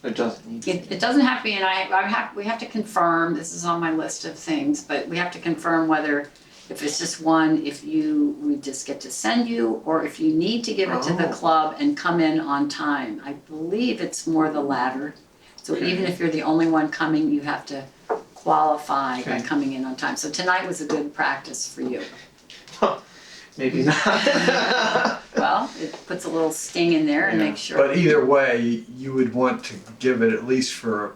It doesn't need to be. It doesn't have to be, and we have to confirm, this is on my list of things, but we have to confirm whether, if it's just one, we just get to send you, or if you need to give it to the Oh. club and come in on time. I believe it's more the latter. So even if you're the only one coming, you have to qualify by Okay. coming in on time. So tonight was a good practice for you. Maybe not. Well, it puts a little sting in there and Yeah. makes sure. But either way, you would want to give it at least for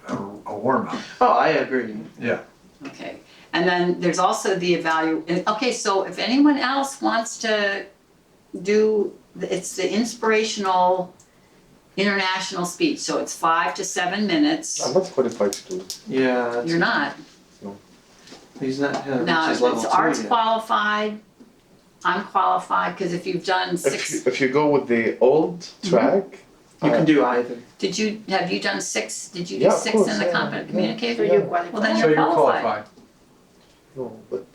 a warm-up. Oh, I agree. Yeah. Okay, and then there's also the okay, so if anyone else wants to do, it's the inspirational international speech, so it's 5 to 7 minutes. I'm not qualified to do it. Yeah. that's- You're not. He's not. Now, He's if level it's 2 arts yet. qualified, I'm qualified, because if you've done six, If you go with the old track, You can do either. have you done six, did you do Yeah, of 6 course, in the yeah, competent yeah. communicator? So you Well, then qualify. So you're you're qualified. qualified. no, but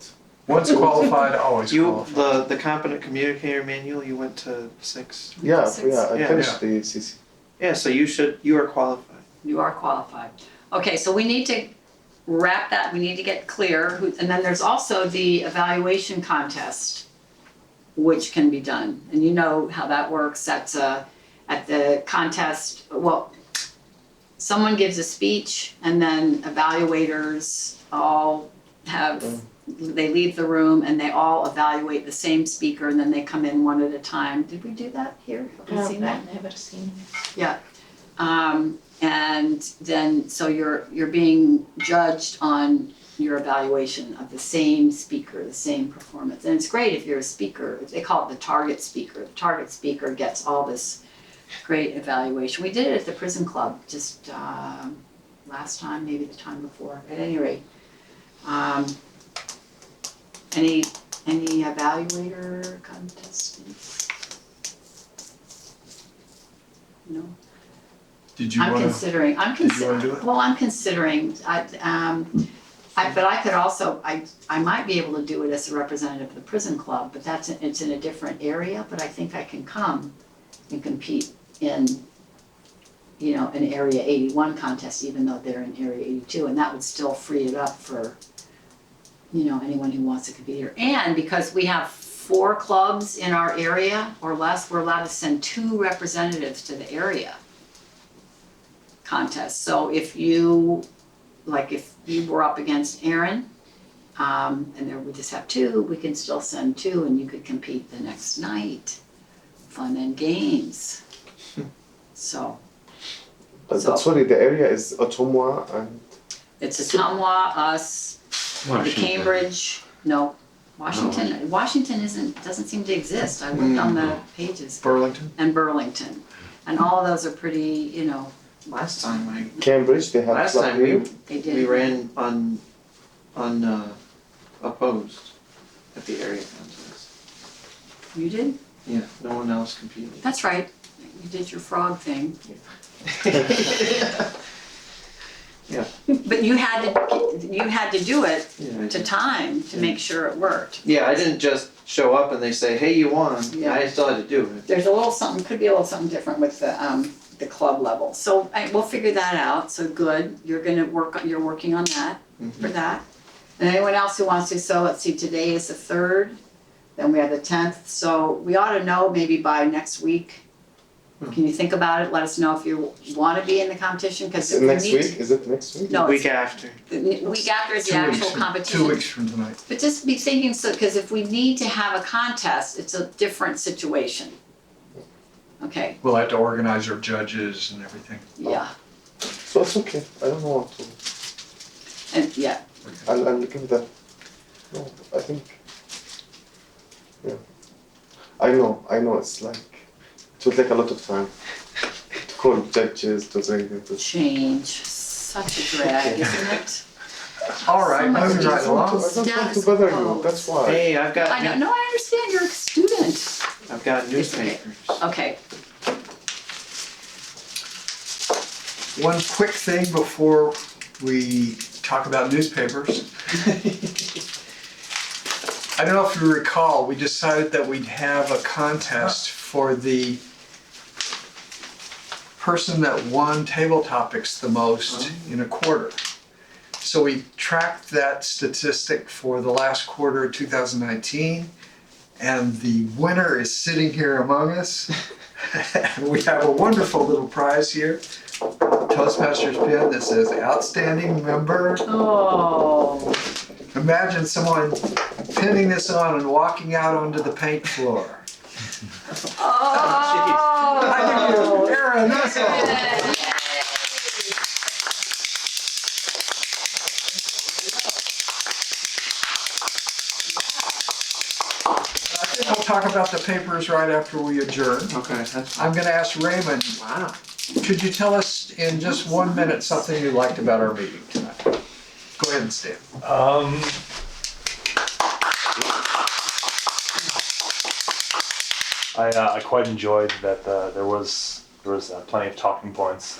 Once qualified, always You qualified. the competent communicator manual. You went to 6. yeah, Six. yeah, I Yeah. finished the CC. Yeah. So you are qualified. You are qualified. Okay, so we need to wrap that, we need to get clear, and then there's also the evaluation contest, which can be done, and you know how that works, that's at the contest, well, someone gives a speech, and then evaluators all have, they leave the room, and they all evaluate the same speaker, and then they come in one at a time. Did we do that here? Have we seen that? I've never seen it. And then, so you're being judged on your evaluation of the same speaker, the same performance. And it's great if you're a speaker, they call it the target speaker. The target speaker gets all this great evaluation. We did it at the prison club just last time, maybe the time before. At any rate, any evaluator contestants? No? Did you I'm want to? considering, Did you wanna do it? well, I'm considering, but I could also, I might be able to do it as a representative of the prison club, but it's in a different area, but I think I can come and compete in, an Area 81 contest, even though they're in Area 82, and that would still free it up for, anyone who wants to compete here. And because we have 4 clubs in our area or less, we're allowed to send 2 representatives to the area contest. So if you were up against Aaron, and there we just have 2, we can still send 2 and you could compete the next night. Fun and games. So But So- sorry, the area is Ottumwa and it's Ottumwa, us, the Washington. Cambridge, no, Washington, Washington doesn't seem to exist. I looked on the pages. Burlington? And Burlington. And all of those are pretty, Last time Cambridge. They have last club time here. they did. we ran opposed at the area contest. You did? Yeah. No one else competed. That's right. You did your frog thing. But you had to do it Yeah. to time to make sure it worked. Yeah, I didn't just show up and they say, "Hey, you won." Yeah. I still had to do it. There's a little something, could be a little something different with the club level. So we'll figure that out. So good. You're working on that for that. And anyone else who wants to, so let's see, today is the 3rd, then we have the 10th. So we ought to know maybe by next week. Can you think about it? Let us know if you want to be in the competition, because Is it next week? Is it next week? No, Week it's after. the week after is the 2 weeks actual from- competition. 2 weeks from tonight. But just be thinking, so, because if we need to have a contest, it's a different situation. Okay, We'll have to organize our judges and everything. yeah, So it's okay. I don't know what to. and yeah, I'll give that. No, I think. Yeah. I know. It's like it will take a lot of time to call judges to bring them to. change, such a drag, isn't it? All right, So much moving right easier. along. I don't want to Status bother quo. you. That's why. Hey, I've got I know, no, I understand, you're a student. I've got newspapers. Okay, One quick thing before we talk about newspapers. I don't know if you recall, we decided that we'd have a contest for the person that won table topics the most in a quarter. So we tracked that statistic for the last quarter of 2019, and the winner is sitting here among us. And we have a wonderful little prize here, Toastmasters pin that says outstanding member. Oh. Imagine someone pinning this on and walking out onto the paint floor. Oh. I give you Aaron Nussel. I think we'll talk about the papers right after we adjourn. Okay, that's fine. I'm gonna ask Raymond, Wow. could you tell us in just 1 minute something you liked about our meeting tonight? Go ahead and stand. I quite enjoyed that there was plenty of talking points.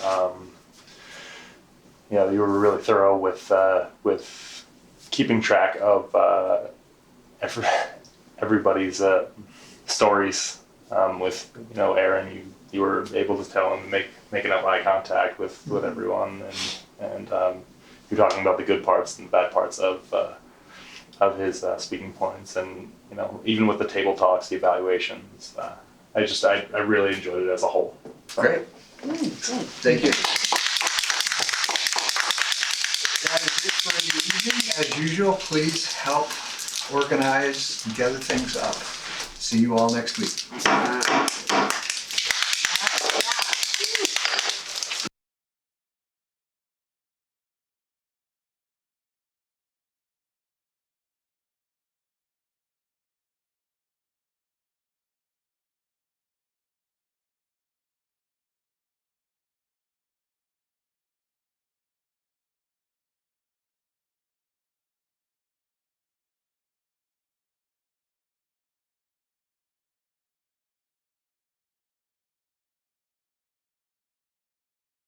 You know, you were really thorough with keeping track of everybody's stories. With Aaron, you were able to tell him making up eye contact with everyone, and you're talking about the good parts and the bad parts of his speaking points, and even with the table talks, the evaluations. I really enjoyed it as a whole. So. Great. Thank you. That is it for the evening. As usual, please help organize and gather things up. See you all next week.